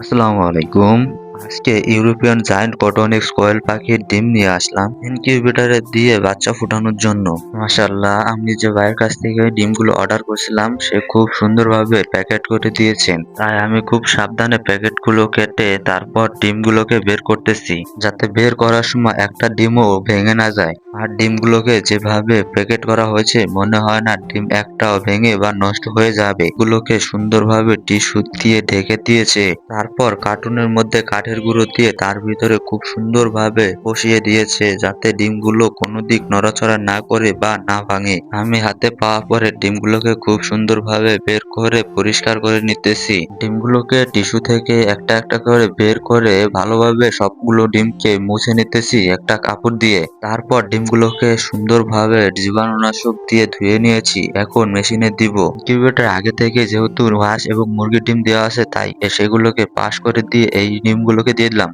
আসসালামু আলাইকুম। আজকে ইউরোপিয়ান জায়ান্ট কটনিক্স কোয়েল পাখির ডিম নিয়ে আসলাম ইনকিউবেটরে দিয়ে বাচ্চা ফোটানোর জন্য। মাশাআল্লাহ, আমি যে ভাইয়ের কাছ থেকে ওই ডিমগুলো অর্ডার করছিলাম সে খুব সুন্দরভাবে প্যাকেট করে দিয়েছেন। তাই আমি খুব সাবধানে প্যাকেটগুলো কেটে তারপর ডিমগুলোকে বের করতেছি, যাতে বের করার সময় একটা ডিমও ভেঙে না যায়। আর ডিমগুলোকে যেভাবে প্যাকেট করা হয়েছে মনে হয় না ডিম একটাও ভেঙে বা নষ্ট হয়ে যাবে। এগুলোকে সুন্দরভাবে টিস্যু দিয়ে ঢেকে দিয়েছে। তারপর কার্টুনের মধ্যে কাঠের গুঁড়ো দিয়ে তার ভিতরে খুব সুন্দরভাবে বসিয়ে দিয়েছে, যাতে ডিমগুলো কোনো দিক নড়াচড়া না করে বা না ভাঙে। আমি হাতে পাওয়া পরে ডিমগুলোকে খুব সুন্দরভাবে বের করে পরিষ্কার করে নিতেছি। ডিমগুলোকে টিস্যু থেকে একটা একটা করে বের করে ভালোভাবে সবগুলো ডিমকে মুছে নিতেছি একটা কাপড় দিয়ে। তারপর ডিমগুলোকে সুন্দরভাবে জীবাণুনাশক দিয়ে ধুয়ে নিয়েছি। এখন মেশিনে দিব। ইনকিউবেটর আগে থেকে যেহেতু হাঁস এবং মুরগির ডিম দেওয়া আছে, তাই সেগুলোকে পাশ করে দিয়ে এই ডিমগুলোকে দিয়ে দিলাম।